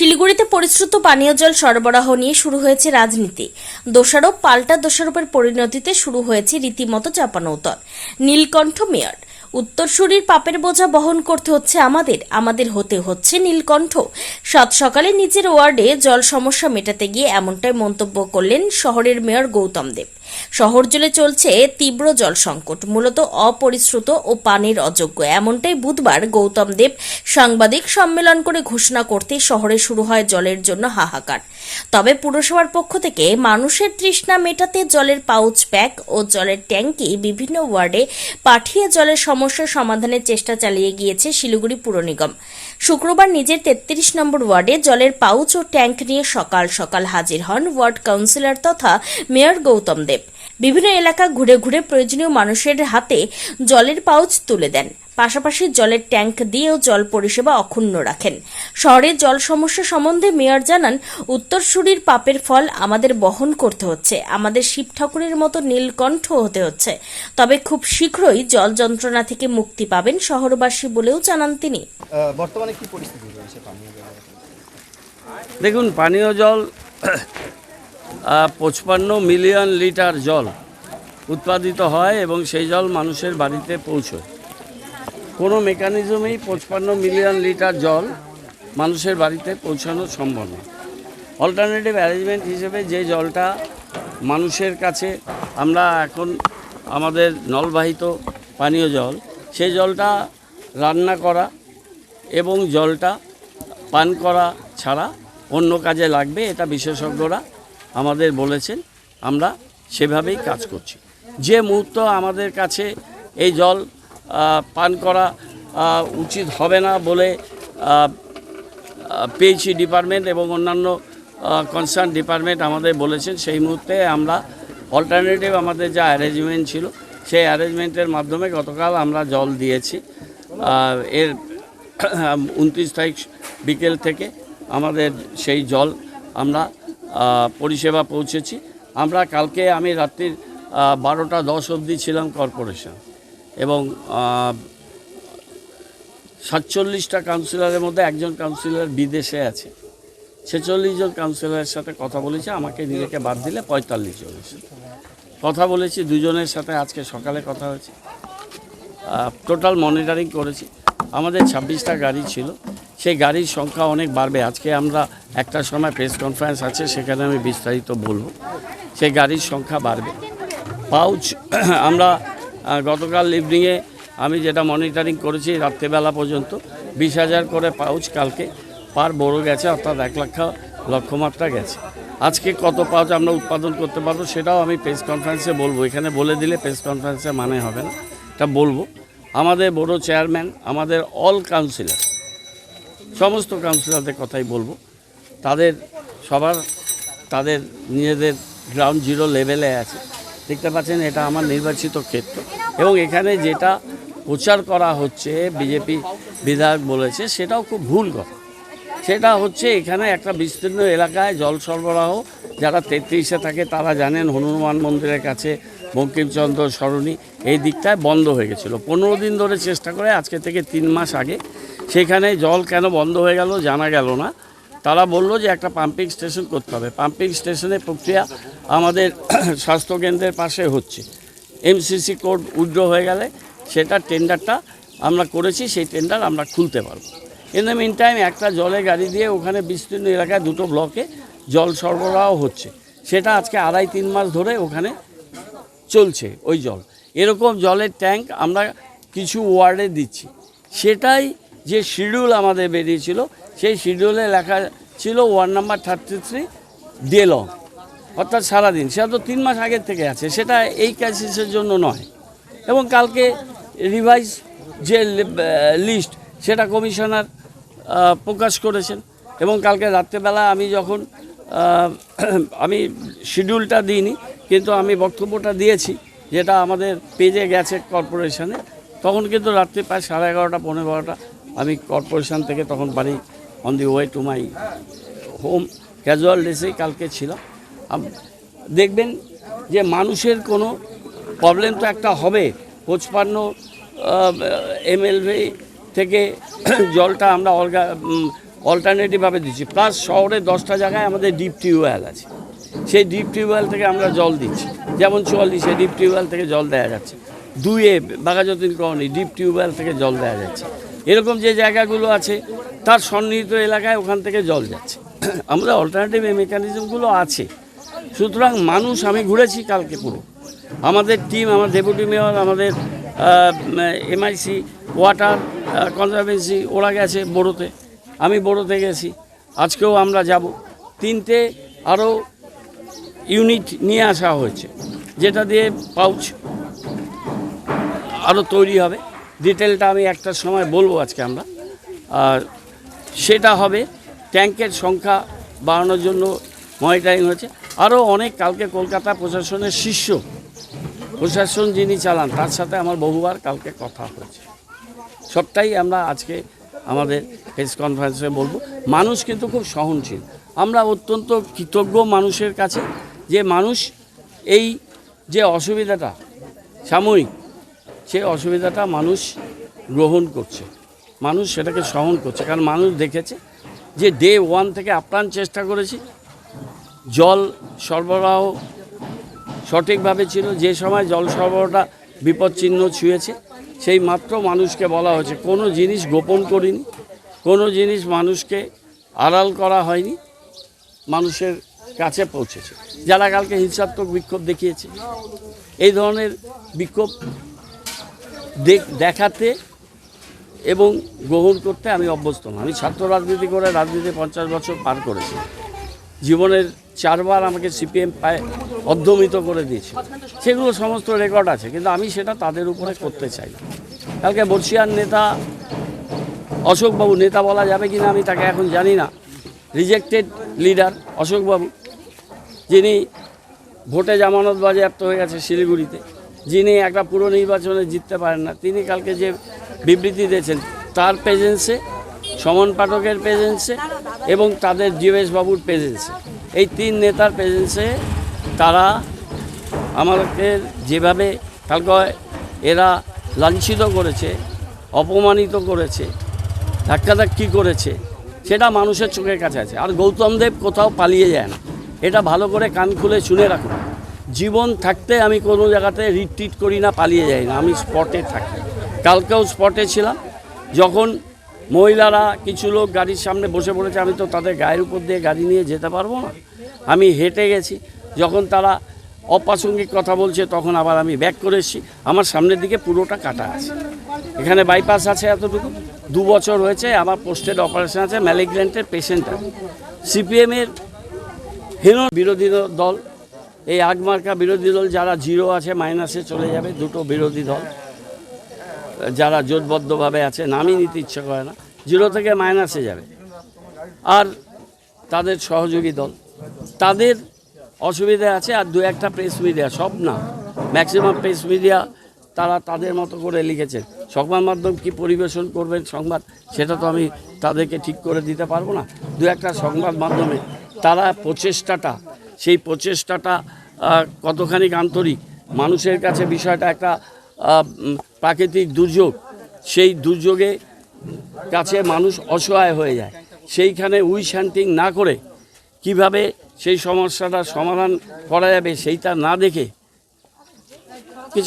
শিলিগুড়িতে পরিশ্রুত পানীয় জল সরবরাহ নিয়ে শুরু হয়েছে রাজনীতি। দোষারোপ পাল্টা দোষারোপের পরিণতিতে শুরু হয়েছে রীতিমতো চাপানোউতর। নীলকণ্ঠ মেয়র, উত্তরসূরির পাপের বোঝা বহন করতে হচ্ছে আমাদের হতে হচ্ছে নীলকণ্ঠ। সাত সকালে নিজের ওয়ার্ডে জল সমস্যা মেটাতে গিয়ে এমনটাই মন্তব্য করলেন শহরের মেয়র গৌতম দেব। শহর জুড়ে চলছে তীব্র জল সংকট, মূলত অপরিশ্রুত ও পানির অযোগ্য। এমনটাই বুধবার গৌতম দেব সাংবাদিক সম্মেলন করে ঘোষণা করতে শহরে শুরু হয় জলের জন্য হাহাকার। তবে পুরসভার পক্ষ থেকে মানুষের তৃষ্ণা মেটাতে জলের পাউচ প্যাক ও জলের ট্যাঙ্কি বিভিন্ন ওয়ার্ডে পাঠিয়ে জলের সমস্যার সমাধানের চেষ্টা চালিয়ে গিয়েছে শিলিগুড়ি পুর নিগম। শুক্রবার নিজের 33 নম্বর ওয়ার্ডে জলের পাউচ ও ট্যাঙ্ক নিয়ে সকাল সকাল হাজির হন ওয়ার্ড কাউন্সিলর তথা মেয়র গৌতম দেব। বিভিন্ন এলাকা ঘুরে ঘুরে প্রয়োজনীয় মানুষের হাতে জলের পাউচ তুলে দেন, পাশাপাশি জলের ট্যাঙ্ক দিয়েও জল পরিষেবা অক্ষুণ্ণ রাখেন। শহরের জল সমস্যা সম্বন্ধে মেয়র জানান, উত্তরসূরির পাপের ফল আমাদের বহন করতে হচ্ছে, আমাদের শিব ঠাকুরের মতো নীলকণ্ঠ হতে হচ্ছে। তবে খুব শীঘ্রই জল যন্ত্রণা থেকে মুক্তি পাবেন শহরবাসী বলেও জানান তিনি। বর্তমানে কি পরিস্থিতি রয়েছে পানীয় জলের? দেখুন, পানীয় জল 55 মিলিয়ন লিটার জল উৎপাদিত হয় এবং সেই জল মানুষের বাড়িতে পৌঁছয়। কোনো মেকানিজমেই 55 মিলিয়ন লিটার জল মানুষের বাড়িতে পৌঁছানো সম্ভব নয়। অল্টারনেটিভ অ্যারেঞ্জমেন্ট হিসেবে যে জলটা মানুষের কাছে আমরা এখন আমাদের নলবাহিত পানীয় জল, সেই জলটা রান্না করা এবং জলটা পান করা ছাড়া অন্য কাজে লাগবে, এটা বিশেষজ্ঞরা আমাদের বলেছেন। আমরা সেভাবেই কাজ করছি। যে মুহূর্ত আমাদের কাছে এই জল পান করা উচিত হবে না বলে পিএইচই ডিপার্টমেন্ট এবং অন্যান্য কনসার্ন ডিপার্টমেন্ট আমাদের বলেছেন, সেই মুহূর্তে আমরা অল্টারনেটিভ আমাদের যা অ্যারেঞ্জমেন্ট ছিল সেই অ্যারেঞ্জমেন্টের মাধ্যমে গতকাল আমরা জল দিয়েছি। এর 29 তারিখ বিকেল থেকে আমাদের সেই জল আমরা পরিষেবা পৌঁছেছি। আমরা কালকে আমি রাত্রির 12টা 10 অবধি ছিলাম কর্পোরেশন এবং 47টা কাউন্সিলরের মধ্যে একজন কাউন্সিলর বিদেশে আছে। 46 জন কাউন্সিলরের সাথে কথা বলেছি, আমাকে নিজেকে বাদ দিলে 45 জনের সাথে কথা বলেছি। দুজনের সাথে আজকে সকালে কথা হয়েছে। টোটাল মনিটরিং করেছি। আমাদের 26টা গাড়ি ছিল, সেই গাড়ির সংখ্যা অনেক বাড়বে। আজকে আমরা একটার সময় প্রেস কনফারেন্স আছে, সেখানে আমি বিস্তারিত বলব। সেই গাড়ির সংখ্যা বাড়বে। পাউচ আমরা গতকাল ইভিনিংয়ে আমি যেটা মনিটরিং করেছি রাত্রেবেলা পর্যন্ত 20,000 করে পাউচ কালকে পার বড় গেছে, অর্থাৎ 1 লাখ লক্ষ্যমাত্রা গেছে। আজকে কত পাউচ আমরা উৎপাদন করতে পারবো সেটাও আমি প্রেস কনফারেন্সে বলবো। এখানে বলে দিলে প্রেস কনফারেন্সে মানে হবে না, এটা বলবো। আমাদের বড় চেয়ারম্যান, আমাদের অল কাউন্সিলর, সমস্ত কাউন্সিলরদের কথাই বলবো। তাদের সবার তাদের নিজেদের গ্রাউন্ড জিরো লেভেলে আছে। দেখতে পাচ্ছেন এটা আমার নির্বাচিত ক্ষেত্র এবং এখানে যেটা প্রচার করা হচ্ছে বিজেপি বিধায়ক বলেছে সেটাও খুব ভুল কথা। সেটা হচ্ছে এখানে একটা বিস্তীর্ণ এলাকায় জল সরবরাহ, যারা 33-এ থাকে তারা জানেন, হনুমান মন্দিরের কাছে বঙ্কিমচন্দ্র সরণি এই দিকটায় বন্ধ হয়ে গেছিলো 15 দিন ধরে চেষ্টা করে। আজকে থেকে 3 মাস আগে সেখানে জল কেন বন্ধ হয়ে গেল জানা গেল না। তারা বললো যে একটা পাম্পিং স্টেশন করতে হবে। পাম্পিং স্টেশনের প্রক্রিয়া আমাদের স্বাস্থ্যকেন্দ্রের পাশে হচ্ছে। এমসিসি কোড উইথড্র হয়ে গেলে সেটা টেন্ডারটা আমরা করেছি, সেই টেন্ডার আমরা খুলতে পারবো। ইন দ্য মিন টাইম একটা জলের গাড়ি দিয়ে ওখানে বিস্তীর্ণ এলাকায় 2টো ব্লকে জল সরবরাহ হচ্ছে। সেটা আজকে 2.5-3 মাস ধরে ওখানে চলছে ওই জল। এরকম জলের ট্যাঙ্ক আমরা কিছু ওয়ার্ডে দিচ্ছি। সেটাই যে শিডিউল আমাদের বেরিয়েছিল, সেই শিডিউলে লেখা ছিল ওয়ার্ড নাম্বার 33 ডে লং, অর্থাৎ সারাদিন। সেটা তো 3 মাস আগের থেকে আছে, সেটা এই ক্রাইসিসের জন্য নয়। এবং কালকে রিভাইজ যে লিস্ট সেটা কমিশনার প্রকাশ করেছেন এবং কালকে রাত্রেবেলা আমি যখন আমি শিডিউলটা দিইনি কিন্তু আমি বক্তব্যটা দিয়েছি, যেটা আমাদের পেজে গেছে কর্পোরেশনে, তখন কিন্তু রাত্রি প্রায় 11:30 পৌনে 12টা আমি কর্পোরেশন থেকে তখন বাড়ি on the way to my home casual ডেসেই কালকে ছিলাম। দেখবেন যে মানুষের কোনো প্রবলেম তো একটা হবে। 55 ml থেকে জলটা আমরা অল্টারনেটিভভাবে দিচ্ছি, প্লাস শহরে 10টা জায়গায় আমাদের ডিপ টিউবওয়েল আছে, সেই ডিপ টিউবওয়েল থেকে আমরা জল দিচ্ছি। যেমন 44-এ ডিপ টিউবওয়েল থেকে জল দেওয়া যাচ্ছে, 2-এ বাঘাযতীন কলোনি ডিপ টিউবওয়েল থেকে জল দেওয়া যাচ্ছে। এরকম যে জায়গাগুলো আছে তার সন্নিহিত এলাকায় ওখান থেকে জল যাচ্ছে। আমাদের অল্টারনেটিভ এই মেকানিজমগুলো আছে। সুতরাং মানুষ, আমি ঘুরেছি কালকে পুরো, আমাদের টিম, আমার ডেপুটি মেয়র, আমাদের এমআইসি, ওয়াটার কনজারভেন্সি, ওরা গেছে বোরোতে, আমি বোরোতে গেছি, আজকেও আমরা যাব। 3টে আরও ইউনিট নিয়ে আসা হয়েছে, যেটা দিয়ে পাউচ আরও তৈরি হবে। ডিটেলটা আমি একটার সময় বলবো আজকে আমরা। আর সেটা হবে, ট্যাঙ্কের সংখ্যা বাড়ানোর জন্য মনিটরিং হয়েছে। আরও অনেক, কালকে কলকাতা প্রশাসনের শীর্ষ প্রশাসন যিনি চালান তার সাথে আমার বহুবার কালকে কথা হয়েছে। সবটাই আমরা আজকে আমাদের প্রেস কনফারেন্সে বলবো। মানুষ কিন্তু খুব সহনশীল, আমরা অত্যন্ত কৃতজ্ঞ মানুষের কাছে যে মানুষ এই যে অসুবিধাটা সাময়িক, সেই অসুবিধাটা মানুষ গ্রহণ করছে, মানুষ সেটাকে সহন করছে। কারণ মানুষ দেখেছে যে ডে 1 থেকে আপ্রাণ চেষ্টা করেছি, জল সরবরাহ সঠিকভাবে ছিল। যে সময় জল সরবরাহটা বিপদচিহ্ন ছুঁয়েছে, সেই মাত্র মানুষকে বলা হয়েছে, কোনো জিনিস গোপন করিনি, কোনো জিনিস মানুষকে আড়াল করা হয়নি, মানুষের কাছে পৌঁছেছে। যারা কালকে হিংসাত্মক বিক্ষোভ দেখিয়েছে, এই ধরনের বিক্ষোভ দেখাতে এবং গ্রহণ করতে আমি অভ্যস্ত না। আমি ছাত্র রাজনীতি করে রাজনীতি 50 বছর পার করেছি। জীবনের 4বার আমাকে সিপিএম পায় অধ্যমিত করে দিয়েছে, সেগুলো সমস্ত রেকর্ড আছে, কিন্তু আমি সেটা তাদের উপরে করতে চাই না। কালকে বর্ষিয়ার নেতা অশোকবাবু, নেতা বলা যাবে কি না আমি তাকে এখন জানি না, রিজেক্টেড লিডার অশোকবাবু, যিনি ভোটে জামানত বাজেয়াপ্ত হয়ে গেছে শিলিগুড়িতে, যিনি একটা পুরো নির্বাচনে জিততে পারেন না, তিনি কালকে যে বিবৃতি দিয়েছেন তার প্রেজেন্সে, সমন পাঠকের প্রেজেন্সে এবং তাদের জীবেশ বাবুর প্রেজেন্সে, এই 3 নেতার প্রেজেন্সে তারা আমাকে যেভাবে কালকে এরা লাঞ্ছিত করেছে, অপমানিত করেছে, ধাক্কাধাক্কি করেছে, সেটা মানুষের চোখের কাছে আছে। আর গৌতম দেব কোথাও পালিয়ে যায় না, এটা ভালো করে কান খুলে শুনে রাখুন। জীবন থাকতে আমি কোনো জায়গাতে রিট্রিট করি না, পালিয়ে যাই না, আমি স্পটে থাকি। কালকেও স্পটে ছিলাম, যখন মহিলারা কিছু লোক গাড়ির সামনে বসে পড়েছে, আমি তো তাদের গায়ের উপর দিয়ে গাড়ি নিয়ে যেতে পারবো না, আমি হেঁটে গেছি। যখন তারা অপ্রাসঙ্গিক কথা বলছে তখন আবার আমি ব্যাক করে এসেছি। আমার সামনের দিকে পুরোটা কাটা আছে, এখানে বাইপাস আছে এতটুকু, 2 বছর হয়েছে, আমার পোস্টেড অপারেশন আছে, ম্যালিগ্ন্যান্টের পেশেন্ট আছে। সিপিএমের হেন বিরোধী দল, এই আগমার্কা বিরোধী দল, যারা 0 আছে মাইনাসে চলে যাবে, 2টো বিরোধী দল যারা জোটবদ্ধভাবে আছে, নামই নিতে ইচ্ছে করে না, 0 থেকে মাইনাসে যাবে। আর তাদের সহযোগী দল, তাদের অসুবিধা আছে। আর 2-একটা প্রেস মিডিয়া, সব না, ম্যাক্সিমাম প্রেস মিডিয়া তারা তাদের মতো করে লিখেছেন। সংবাদ মাধ্যম কি পরিবেশন করবেন সংবাদ, সেটা তো আমি তাদেরকে ঠিক করে দিতে পারবো না। 2-একটা সংবাদ মাধ্যমে তারা প্রচেষ্টাটা, সেই প্রচেষ্টাটা কতখানি আন্তরিক, মানুষের কাছে বিষয়টা একটা প্রাকৃতিক দুর্যোগ, সেই দুর্যোগে কাছে মানুষ অসহায় হয়ে যায়, সেইখানে উইশ হান্টিং না করে কিভাবে সেই সমস্যাটার সমাধান করা যাবে সেইটা না দেখে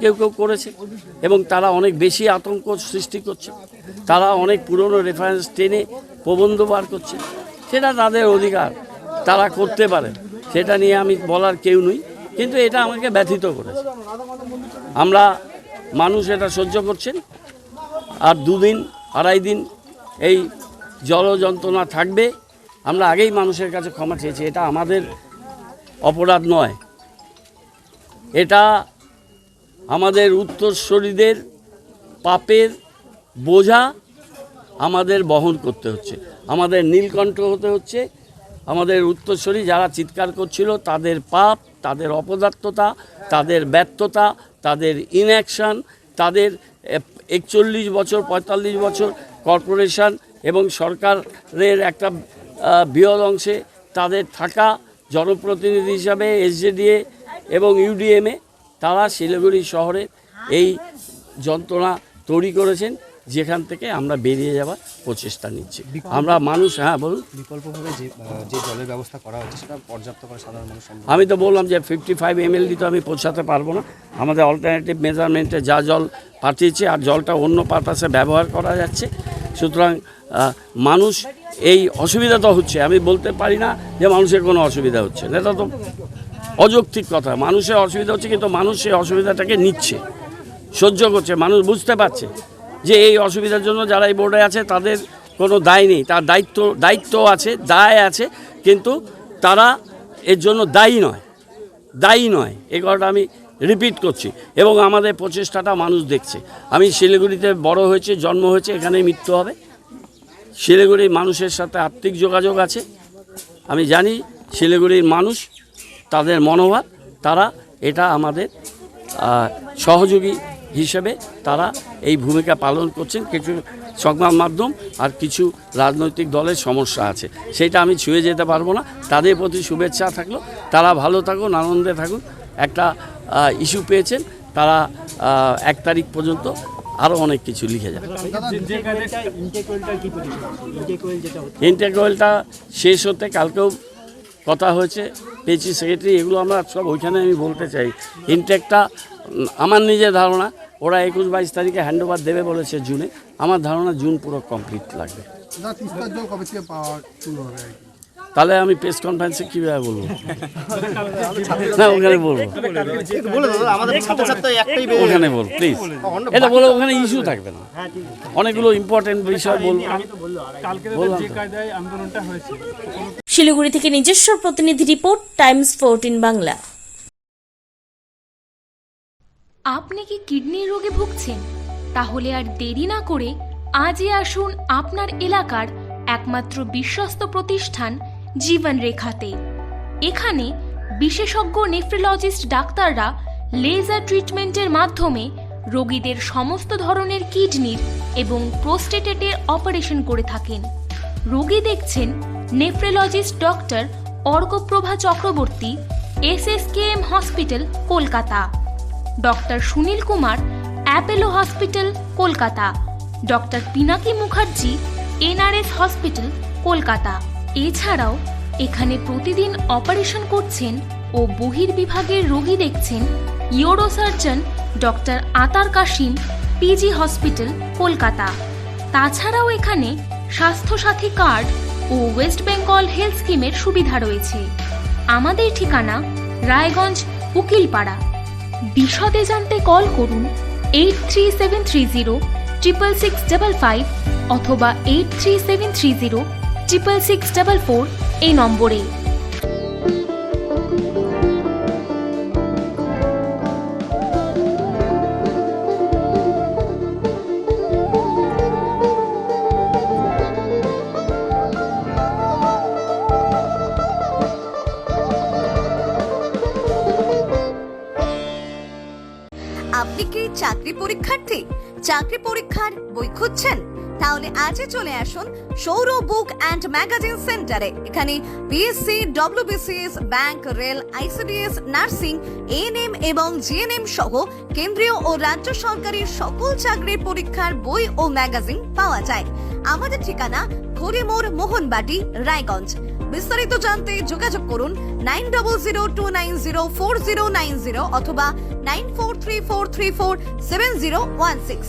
কেউ করেছে, এবং তারা অনেক বেশি আতঙ্ক সৃষ্টি করছে, তারা অনেক পুরনো রেফারেন্স টেনে প্রবন্ধ বার করছে, সেটা তাদের অধিকার, তারা করতে পারে, সেটা নিয়ে আমি বলার কেউ নই। কিন্তু এটা আমাকে ব্যথিত করেছে। আমরা মানুষ এটা সহ্য করছেন, আর 2 দিন 2.5 দিন এই জল যন্ত্রণা থাকবে। আমরা আগেই মানুষের কাছে ক্ষমা চেয়েছি, এটা আমাদের অপরাধ নয়, এটা আমাদের উত্তরসূরিদের পাপের বোঝা আমাদের বহন করতে হচ্ছে, আমাদের নীলকণ্ঠ হতে হচ্ছে। আমাদের উত্তরসূরি যারা চিৎকার করছিল, তাদের পাপ, তাদের অপদার্থতা, তাদের ব্যর্থতা, তাদের ইনঅ্যাকশান, তাদের 41 বছর 45 বছর কর্পোরেশন এবং সরকারের একটা বৃহৎ অংশে তাদের থাকা জনপ্রতিনিধি হিসাবে এসজেডিএ এবং ইউডিএমে, তারা শিলিগুড়ি শহরে এই যন্ত্রণা তৈরি করেছেন। যেখান থেকে আমরা বেরিয়ে যাওয়ার প্রচেষ্টা নিচ্ছি আমরা মানুষ। হ্যাঁ বলুন। বিকল্পভাবে যে জলের ব্যবস্থা করা হচ্ছে সেটা পর্যাপ্ত করে সাধারণ মানুষ সম্ভব? আমি তো বললাম যে 55 ml তো আমি পৌঁছাতে পারবো না। আমাদের অল্টারনেটিভ মেজারমেন্টে যা জল পাঠিয়েছি আর জলটা অন্য পারপাসে ব্যবহার করা যাচ্ছে। সুতরাং মানুষ এই অসুবিধা তো হচ্ছে, আমি বলতে পারি না যে মানুষের কোনো অসুবিধা হচ্ছে না, এটা তো অযৌক্তিক কথা। মানুষের অসুবিধা হচ্ছে, কিন্তু মানুষ সেই অসুবিধাটাকে নিচ্ছে, সহ্য করছে। মানুষ বুঝতে পারছে যে এই অসুবিধার জন্য যারা এই বোর্ডে আছে তাদের কোনো দায় নেই, তার দায়িত্ব আছে, দায় আছে, কিন্তু তারা এর জন্য দায়ী নয়। এই কথাটা আমি রিপিট করছি এবং আমাদের প্রচেষ্টাটা মানুষ দেখছে। আমি শিলিগুড়িতে বড় হয়েছে, জন্ম হয়েছে, এখানেই মৃত্যু হবে। শিলিগুড়ির মানুষের সাথে আত্মিক যোগাযোগ আছে। আমি জানি শিলিগুড়ির মানুষ, তাদের মনোভাব, তারা এটা আমাদের সহযোগী হিসেবে তারা এই ভূমিকা পালন করছেন। কিছু সংবাদ মাধ্যম আর কিছু রাজনৈতিক দলের সমস্যা আছে, সেটা আমি ছুঁয়ে যেতে পারবো না। তাদের প্রতি শুভেচ্ছা থাকলো, তারা ভালো থাকুন, আনন্দে থাকুন। একটা ইস্যু পেয়েছেন, তারা 1 তারিখ পর্যন্ত আরও অনেক কিছু লিখে যাবে। ইনটেক ওয়েলটা শেষ হতে কালকেও কথা হয়েছে, পেয়েছি সেক্রেটারি, এগুলো আমরা সব ওইখানে আমি বলতে চাই। ইনটেকটা আমার নিজের ধারণা ওরা 21-22 তারিখে হ্যান্ডওভার দেবে বলেছে জুনে। আমার ধারণা জুন পুরো কমপ্লিট লাগবে। তাহলে আমি প্রেস কনফারেন্সে কীভাবে বলবো? না ওখানে বলবো, ওখানে বলবো প্লিজ। এটা বলে ওখানে ইস্যু থাকবে না, অনেকগুলো ইম্পর্টেন্ট বিষয় বলবো। শিলিগুড়ি থেকে নিজস্ব প্রতিনিধি রিপোর্ট, টাইমস 14 বাংলা। আপনি কি কিডনি রোগে ভুগছেন? তাহলে আর দেরি না করে আজই আসুন আপনার এলাকার একমাত্র বিশ্বস্ত প্রতিষ্ঠান জীবন রেখাতে। এখানে বিশেষজ্ঞ নেফ্রোলজিস্ট ডাক্তাররা লেজার ট্রিটমেন্টের মাধ্যমে রোগীদের সমস্ত ধরনের কিডনির এবং প্রোস্টেটের অপারেশন করে থাকেন। রোগী দেখছেন nephrologist doctor Arkaprava Chakraborty, SSKM hospital, Kolkata. Doctor Sunil Kumar, Apollo hospital, Kolkata. Doctor Pinaki Mukherjee, NRS hospital, Kolkata. এছাড়াও এখানে প্রতিদিন অপারেশন করছেন ও বহির্বিভাগের রোগী দেখছেন ইউরোসার্জন ডক্টর আতার কাশিম, PG হসপিটাল, কলকাতা। তাছাড়াও এখানে স্বাস্থ্যসাথী কার্ড ও ওয়েস্ট বেঙ্গল হেলথ স্কিমের সুবিধা রয়েছে। আমাদের ঠিকানা রায়গঞ্জ, উকিলপাড়া। বিশদে জানতে কল করুন 8373066655 অথবা 8373066644 এই নম্বরে। আপনি কি চাকরি পরীক্ষার্থী? চাকরি পরীক্ষার বই খুঁজছেন? তাহলে আজই চলে আসুন সৌর বুক অ্যান্ড ম্যাগাজিন সেন্টারে। এখানে BSc, WBCS, bank, rail, ICDS, nursing, ANM এবং GNM সহ কেন্দ্রীয় ও রাজ্য সরকারি সকল চাকরির পরীক্ষার বই ও ম্যাগাজিন পাওয়া যায়। আমাদের ঠিকানা ঘড়িমোড়, মোহনবাটি, রায়গঞ্জ। বিস্তারিত জানতে যোগাযোগ করুন 9002904090 অথবা 9434347016।